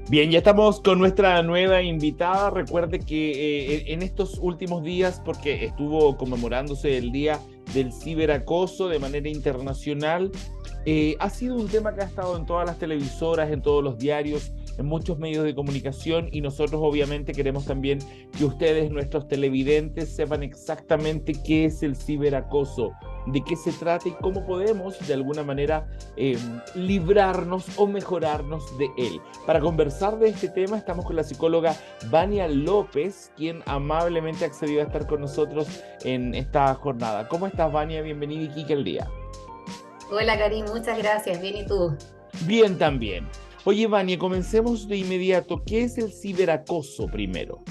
Bien, ya estamos con nuestra nueva invitada. Recuerde que en estos últimos días, porque estuvo conmemorándose el Día del Ciberacoso de manera internacional, ha sido un tema que ha estado en todas las televisoras, en todos los diarios, en muchos medios de comunicación y nosotros obviamente queremos también que ustedes, nuestros televidentes, sepan exactamente qué es el ciberacoso, de qué se trata y cómo podemos de alguna manera eh, librarnos o mejorarnos de él. Para conversar de este tema estamos con la psicóloga Vania López, quien amablemente accedió a estar con nosotros en esta jornada. ¿Cómo estás, Vania? Bienvenida y Kike al día. Hola Karim, muchas gracias. Bien, ¿y tú? Bien también. Oye, Vania, comencemos de inmediato. ¿Qué es el ciberacoso primero?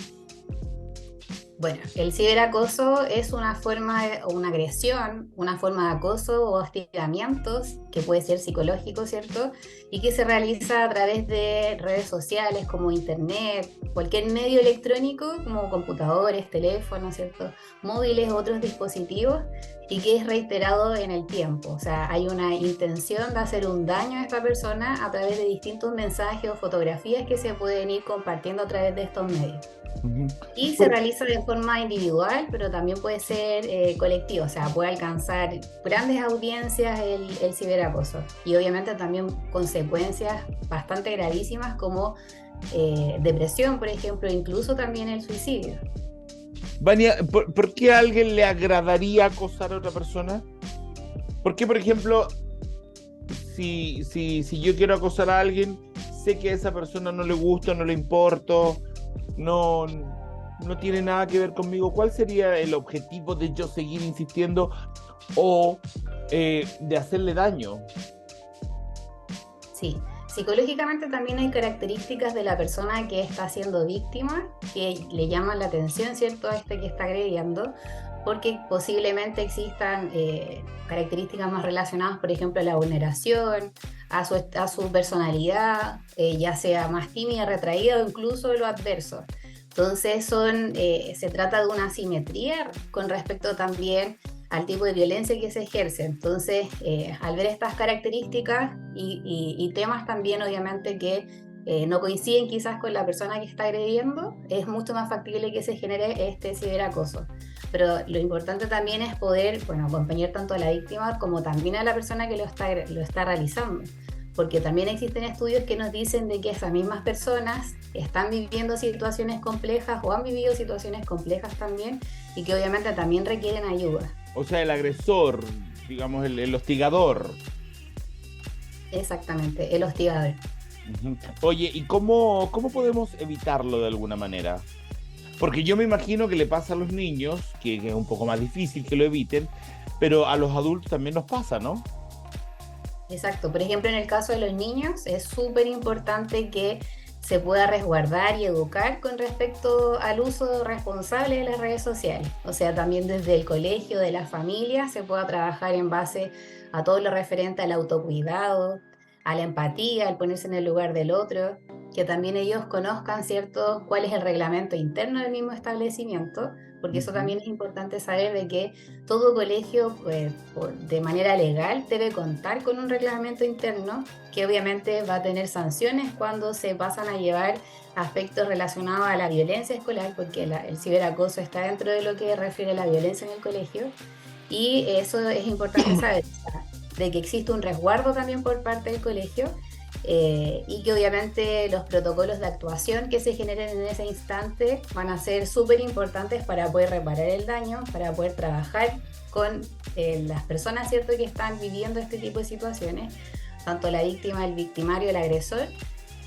Bueno, el ciberacoso es una forma o una agresión, una forma de acoso o hostigamientos que puede ser psicológico, ¿cierto? Y que se realiza a través de redes sociales como internet, cualquier medio electrónico como computadores, teléfonos, ¿cierto? Móviles, otros dispositivos y que es reiterado en el tiempo. O sea, hay una intención de hacer un daño a esta persona a través de distintos mensajes o fotografías que se pueden ir compartiendo a través de estos medios. Ujú. Y se Por- realiza de forma individual, pero también puede ser colectiva, o sea, puede alcanzar grandes audiencias el ciberacoso y obviamente también consecuencias bastante gravísimas como depresión, por ejemplo, incluso también el suicidio. Vania, ¿por qué a alguien le agradaría acosar a otra persona? ¿Por qué, por ejemplo, si yo quiero acosar a alguien, sé que a esa persona no le gusta, no le importo, no, no tiene nada que ver conmigo? ¿Cuál sería el objetivo de yo seguir insistiendo o de hacerle daño? Sí, psicológicamente también hay características de la persona que está siendo víctima que le llaman la atención, ¿cierto? A este que está agrediendo, porque posiblemente existan características más relacionadas, por ejemplo, a la vulneración, a su personalidad, ya sea más tímida, retraída o incluso lo adverso. Entonces se trata de una asimetría con respecto también al tipo de violencia que se ejerce. Entonces, al ver estas características y temas también, obviamente, que no coinciden quizás con la persona que está agrediendo, es mucho más factible que se genere este ciberacoso. Pero lo importante también es poder, bueno, acompañar tanto a la víctima como también a la persona que lo está realizando. Porque también existen estudios que nos dicen de que esas mismas personas están viviendo situaciones complejas o han vivido situaciones complejas también y que obviamente también requieren ayuda. O sea, el agresor, digamos, el hostigador. Exactamente, el hostigador. Ujú. Oye, ¿y cómo podemos evitarlo de alguna manera? Porque yo me imagino que le pasa a los niños, que es un poco más difícil que lo eviten, pero a los adultos también nos pasa, ¿no? Exacto. Por ejemplo, en el caso de los niños, es súper importante que se pueda resguardar y educar con respecto al uso responsable de las redes sociales. O sea, también desde el colegio, de la familia, se pueda trabajar en base a todo lo referente al autocuidado, a la empatía, al ponerse en el lugar del otro, que también ellos conozcan, ¿cierto?, cuál es el reglamento interno del mismo establecimiento, porque eso Ujú. también es importante saber de que todo colegio, pues, de manera legal, debe contar con un reglamento interno que obviamente va a tener sanciones cuando se pasan a llevar aspectos relacionados a la violencia escolar, porque el ciberacoso está dentro de lo que refiere a la violencia en el colegio. Y eso es importante saber, o sea, de que existe un resguardo también por parte del colegio y que obviamente los protocolos de actuación que se generen en ese instante van a ser súper importantes para poder reparar el daño, para poder trabajar con las personas, ¿cierto?, que están viviendo este tipo de situaciones, tanto la víctima, el victimario, el agresor.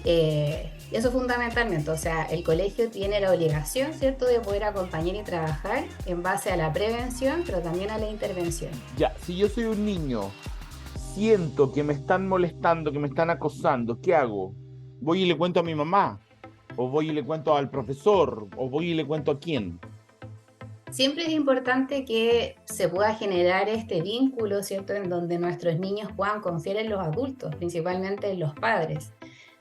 Eso fundamentalmente, o sea, el colegio tiene la obligación, ¿cierto?, de poder acompañar y trabajar en base a la prevención, pero también a la intervención. Ya, si yo soy un niño, siento que me están molestando, que me están acosando, ¿qué hago? ¿Voy y le cuento a mi mamá? ¿O voy y le cuento al profesor? ¿O voy y le cuento a quién? Siempre es importante que se pueda generar este vínculo, ¿cierto?, en donde nuestros niños puedan confiar en los adultos, principalmente en los padres.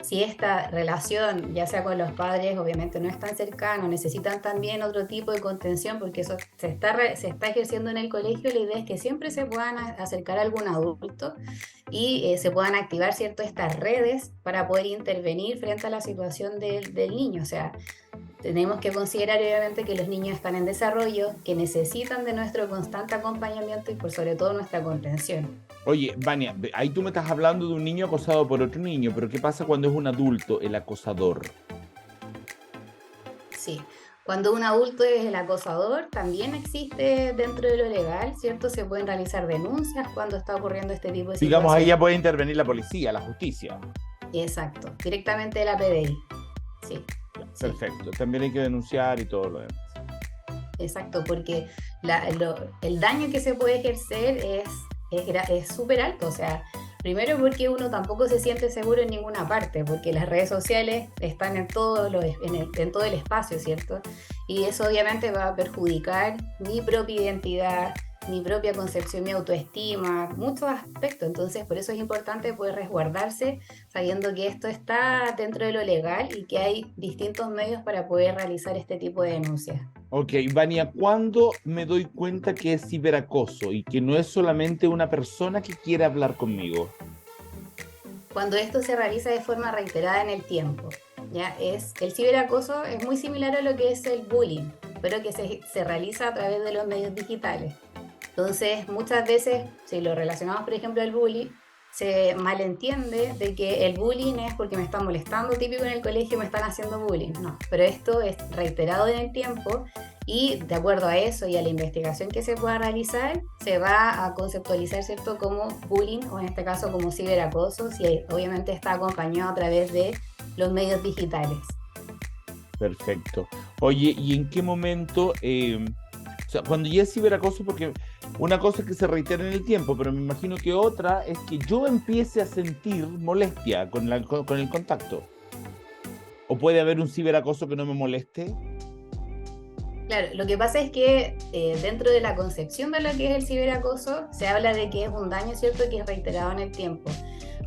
si esta relación, ya sea con los padres, obviamente no es tan cercano, necesitan también otro tipo de contención, porque eso se está ejerciendo en el colegio, la idea es que siempre se puedan acercar a algún adulto y se puedan activar, ¿cierto?, estas redes para poder intervenir frente a la situación del niño. O sea, tenemos que considerar obviamente que los niños están en desarrollo, que necesitan de nuestro constante acompañamiento y por sobre todo nuestra contención. Oye, Vania, ahí tú me estás hablando de un niño acosado por otro niño, pero ¿qué pasa cuando es un adulto el acosador? Sí, cuando un adulto es el acosador, también existe dentro de lo legal, ¿cierto? Se pueden realizar denuncias cuando está ocurriendo este tipo de Digamos, ahí situaciones. ya puede intervenir la policía, la justicia. Exacto, directamente de la PDI. Sí, sí. Perfecto, también hay que denunciar y todo lo demás. Exacto, porque el daño que se puede ejercer es súper alto. O sea, primero porque uno tampoco se siente seguro en ninguna parte, porque las redes sociales están en todo el espacio, ¿cierto? Y eso obviamente va a perjudicar mi propia identidad, mi propia concepción, mi autoestima, muchos aspectos. Entonces, por eso es importante poder resguardarse sabiendo que esto está dentro de lo legal y que hay distintos medios para poder realizar este tipo de denuncias. Ok, Vania, ¿cuándo me doy cuenta que es ciberacoso y que no es solamente una persona que quiere hablar conmigo? Cuando esto se realiza de forma reiterada en el tiempo. El ciberacoso es muy similar a lo que es el bullying, pero que se realiza a través de los medios digitales. Entonces, muchas veces, si lo relacionamos, por ejemplo, al bullying, se malentiende de que el bullying es porque me están molestando, típico en el colegio me están haciendo bullying. No, pero esto es reiterado en el tiempo y de acuerdo a eso y a la investigación que se pueda realizar, se va a conceptualizar, ¿cierto?, como bullying o en este caso como ciberacoso, si obviamente está acompañado a través de los medios digitales. Perfecto. Oye, ¿y en qué momento, o sea, cuando ya es ciberacoso, porque una cosa es que se reitere en el tiempo, pero me imagino que otra es que yo empiece a sentir molestia con el contacto? ¿O puede haber un ciberacoso que no me moleste? Claro, lo que pasa es que dentro de la concepción de lo que es el ciberacoso, se habla de que es un daño, ¿cierto?, que es reiterado en el tiempo.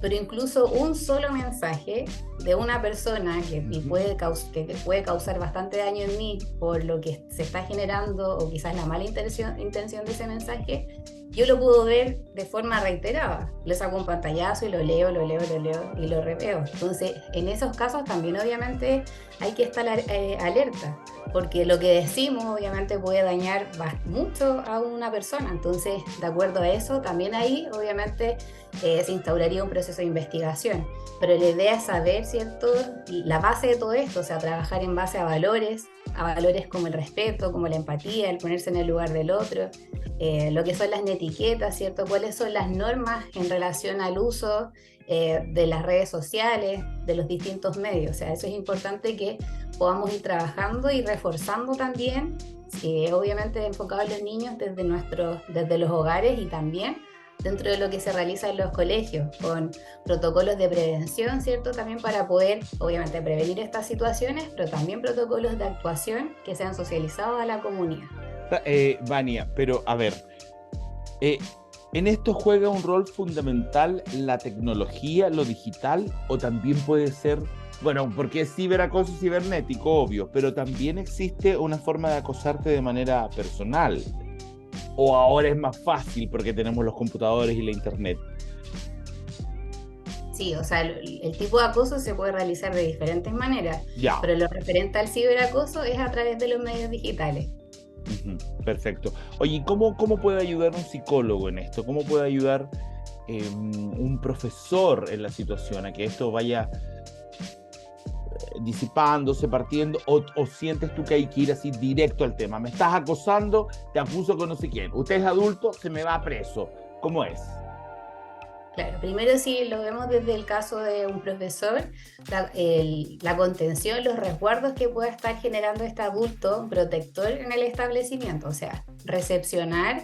Pero incluso un solo mensaje de una persona que puede causar bastante daño en mí por lo que se está generando o quizás la mala intención de ese mensaje, yo lo puedo ver de forma reiterada. Le saco un pantallazo y lo leo y lo reveo. Entonces, en esos casos también obviamente hay que estar alerta, porque lo que decimos obviamente puede dañar mucho a una persona. Entonces, de acuerdo a eso, también ahí obviamente se instauraría un proceso de investigación. Pero la idea es saber, ¿cierto?, la base de todo esto, o sea, trabajar en base a valores como el respeto, como la empatía, el ponerse en el lugar del otro, lo que son las etiquetas, ¿cierto?, cuáles son las normas en relación al uso de las redes sociales, de los distintos medios. O sea, eso es importante que podamos ir trabajando y reforzando también, obviamente enfocado en los niños desde los hogares y también dentro de lo que se realiza en los colegios, con protocolos de prevención, ¿cierto? También para poder, obviamente, prevenir estas situaciones, pero también protocolos de actuación que sean socializados a la comunidad. Vania, pero a ver, eh, ¿en esto juega un rol fundamental la tecnología, lo digital, o también puede ser, bueno, porque es ciberacoso cibernético, obvio, pero también existe una forma de acosarte de manera personal? ¿O ahora es más fácil porque tenemos los computadores y la internet? Sí, o sea, el tipo de acoso se puede realizar de diferentes maneras, Ya. pero lo referente al ciberacoso es a través de los medios digitales. Ujú, perfecto. Oye, ¿y cómo puede ayudar un psicólogo en esto? ¿Cómo puede ayudar un profesor en la situación a que esto vaya disipándose, partiendo, o sientes tú que hay que ir así directo al tema? Me estás acosando, te acuso con no sé quién. Usted es adulto, se me va preso. ¿Cómo es? Claro, primero si lo vemos desde el caso de un profesor, la contención, los resguardos que pueda estar generando este adulto protector en el establecimiento, o sea, recepcionar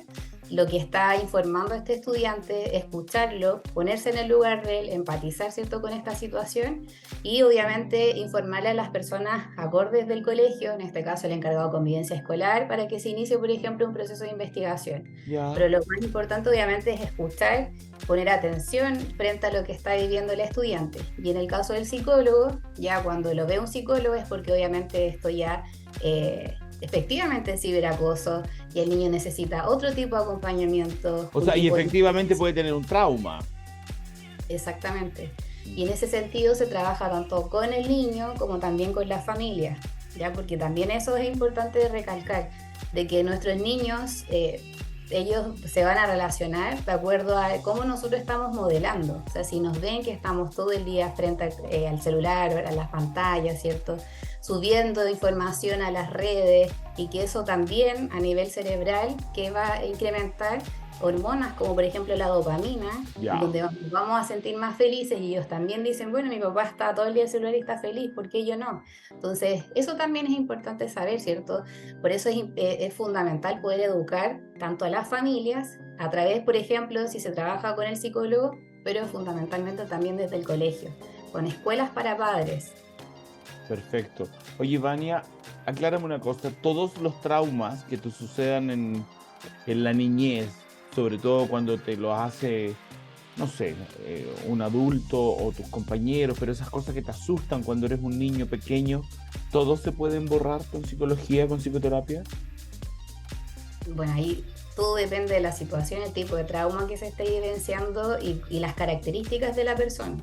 lo que está informando a este estudiante, escucharlo, ponerse en el lugar de él, empatizar, ¿cierto?, con esta situación y obviamente informarle a las personas acordes del colegio, en este caso el encargado de convivencia escolar, para que se inicie, por ejemplo, un proceso de investigación. Ya. Pero lo más importante obviamente es escuchar, poner atención frente a lo que está viviendo el estudiante. Y en el caso del psicólogo, ya cuando lo ve un psicólogo es porque obviamente esto ya efectivamente es ciberacoso y el niño necesita otro tipo de acompañamiento. O sea, y efectivamente puede tener un trauma. Exactamente. Y en ese sentido se trabaja tanto con el niño como también con la familia, ¿ya? Porque también eso es importante recalcar, de que nuestros niños, ellos se van a relacionar de acuerdo a cómo nosotros estamos modelando. O sea, si nos ven que estamos todo el día frente al celular, a las pantallas, ¿cierto?, subiendo información a las redes, y que eso también a nivel cerebral que va a incrementar hormonas como por ejemplo la dopamina, donde vamos a sentir más felices, y ellos también dicen, bueno, mi papá está todo el día en el celular y está feliz, ¿por qué yo no? Entonces eso también es importante saber, ¿cierto? Por eso es fundamental poder educar tanto a las familias a través, por ejemplo, si se trabaja con el psicólogo, pero fundamentalmente también desde el colegio, con escuelas para padres. Perfecto. Oye, Vania, aclárame una cosa. Todos los traumas que te sucedan en la niñez, sobre todo cuando te lo hace, no sé, un adulto o tus compañeros, pero esas cosas que te asustan cuando eres un niño pequeño, ¿todos se pueden borrar con psicología, con psicoterapia? Bueno, ahí todo depende de la situación, el tipo de trauma que se esté vivenciando y las características de la persona.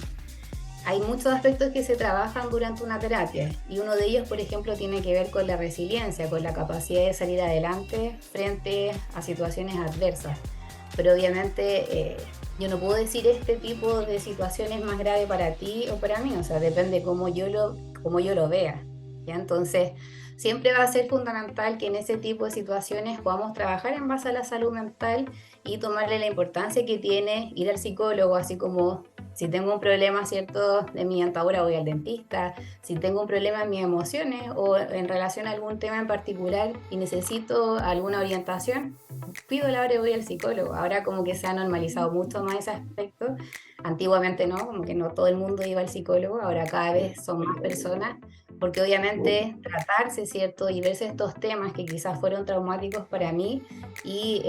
Hay muchos aspectos que se trabajan durante una terapia, y uno de ellos, por ejemplo, tiene que ver con la resiliencia, con la capacidad de salir adelante frente a situaciones adversas. Pero obviamente yo no puedo decir este tipo de situación es más grave para ti o para mí, o sea, depende cómo yo lo vea, ¿ya? Entonces, siempre va a ser fundamental que en ese tipo de situaciones podamos trabajar en base a la salud mental y tomarle la importancia que tiene ir al psicólogo, así como si tengo un problema, ¿cierto?, de mi dentadura, voy al dentista. Si tengo un problema en mis emociones o en relación a algún tema en particular y necesito alguna orientación, pido la hora y voy al psicólogo. Ahora como que se ha normalizado mucho más ese aspecto. Antiguamente no, como que no todo el mundo iba al psicólogo, ahora cada vez son más personas, porque obviamente tratarse, ¿cierto?, y verse estos temas que quizás fueron traumáticos para mí y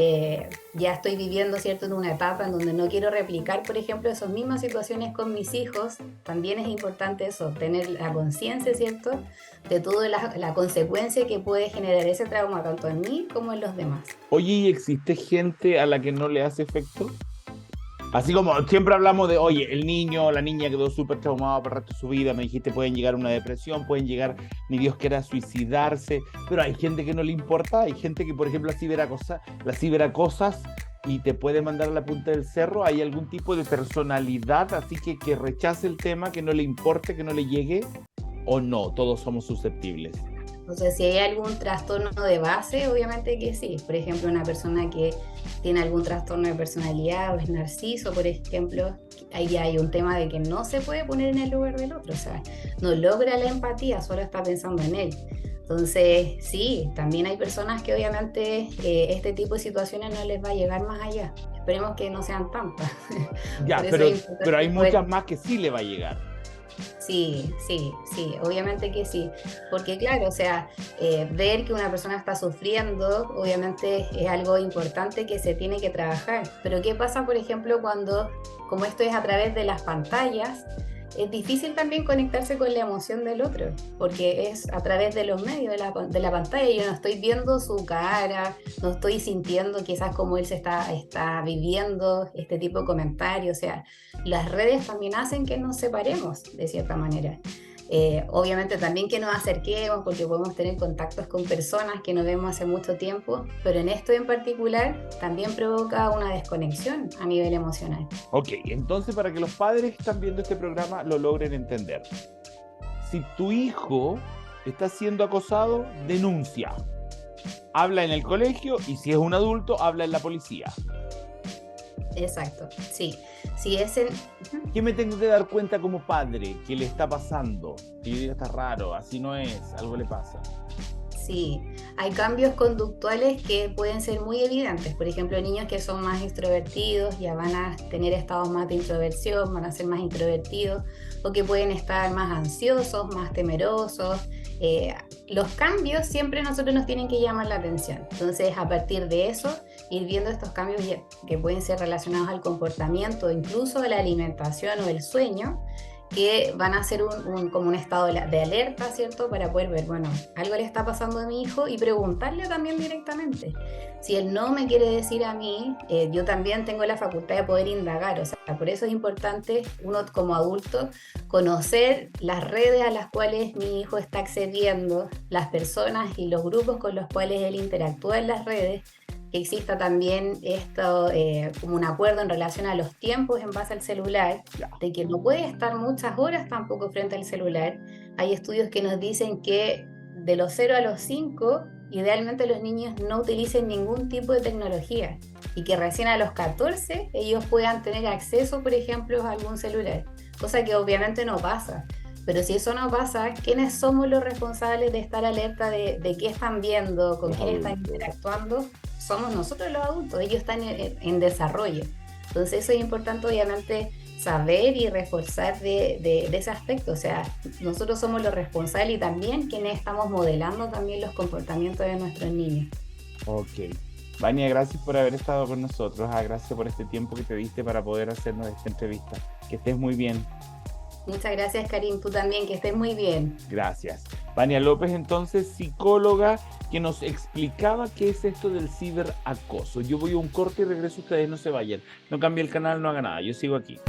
ya estoy viviendo, ¿cierto?, en una etapa en donde no quiero replicar, por ejemplo, esas mismas situaciones con mis hijos. También es importante eso, tener la conciencia, ¿cierto?, de toda la consecuencia que puede generar ese trauma tanto en mí como en los demás. Oye, ¿y existe gente a la que no le hace efecto? Así como siempre hablamos de, oye, el niño o la niña quedó súper traumado por el resto de su vida, me dijiste, pueden llegar a una depresión, pueden llegar, ni Dios quiera, a suicidarse, pero hay gente que no le importa, hay gente que, por ejemplo, las ciberacosas y te puede mandar a la punta del cerro. ¿Hay algún tipo de personalidad así que rechace el tema, que no le importe, que no le llegue? ¿O no? Todos somos susceptibles. O sea, si hay algún trastorno de base, obviamente que sí. Por ejemplo, una persona que tiene algún trastorno de personalidad o es narciso, por ejemplo, ahí ya hay un tema de que no se puede poner en el lugar del otro. O sea, no logra la empatía, solo está pensando en él. Entonces, sí, también hay personas que obviamente este tipo de situaciones no les va a llegar más allá. Esperemos que no sean tantas. Ya, pero hay muchas más que sí le va a llegar. Sí, obviamente que sí, porque claro, o sea, ver que una persona está sufriendo, obviamente es algo importante que se tiene que trabajar, pero ¿qué pasa, por ejemplo, cuando, como esto es a través de las pantallas, es difícil también conectarse con la emoción del otro, porque es a través de los medios de la pantalla, yo no estoy viendo su cara, no estoy sintiendo quizás cómo él se está viviendo este tipo de comentarios. O sea, las redes también hacen que nos separemos de cierta manera. Obviamente también que nos acerquemos, porque podemos tener contactos con personas que no vemos hace mucho tiempo, pero en esto en particular también provoca una desconexión a nivel emocional. Ok, entonces para que los padres que están viendo este programa lo logren entender, si tu hijo está siendo acosado, denuncia, habla en el colegio, y si es un adulto, habla en la policía. Exacto, sí. Si es en... ¿Qué me tengo que dar cuenta como padre que le está pasando? Que yo diga, está raro, así no es, algo le pasa. Sí, hay cambios conductuales que pueden ser muy evidentes. Por ejemplo, niños que son más extrovertidos ya van a tener estados más de introversión, van a ser más introvertidos, o que pueden estar más ansiosos, más temerosos. Eh, los cambios siempre a nosotros nos tienen que llamar la atención. Entonces, a partir de eso, ir viendo estos cambios que pueden ser relacionados al comportamiento, incluso a la alimentación o el sueño, que van a ser como un estado de alerta, ¿cierto? Para poder ver, bueno, algo le está pasando a mi hijo y preguntarle también directamente. Si él no me quiere decir a mí, yo también tengo la facultad de poder indagar, o sea, por eso es importante uno como adulto conocer las redes a las cuales mi hijo está accediendo, las personas y los grupos con los cuales él interactúa en las redes, que exista también esto como un acuerdo en relación a los tiempos en base al celular, de que no puede estar muchas horas tampoco frente al celular. Hay estudios que nos dicen que de los 0 a los 5, idealmente los niños no utilicen ningún tipo de tecnología y que recién a los 14 ellos puedan tener acceso, por ejemplo, a algún celular, cosa que obviamente no pasa. Pero si eso no pasa, ¿quiénes somos los responsables de estar alerta de qué están viendo, con quién están interactuando? Somos nosotros los adultos, ellos están en desarrollo. Entonces eso es importante, obviamente, saber y reforzar de ese aspecto. O sea, nosotros somos los responsables y también quienes estamos modelando también los comportamientos de nuestros niños. Ok. Vania, gracias por haber estado con nosotros. Gracias por este tiempo que te diste para poder hacernos esta entrevista. Que estés muy bien. Muchas gracias, Karim. Tú también, que estés muy bien. Gracias. Vania López, entonces, psicóloga, que nos explicaba qué es esto del ciberacoso. Yo voy a un corte y regreso, ustedes no se vayan. No cambie el canal, no haga nada, yo sigo aquí.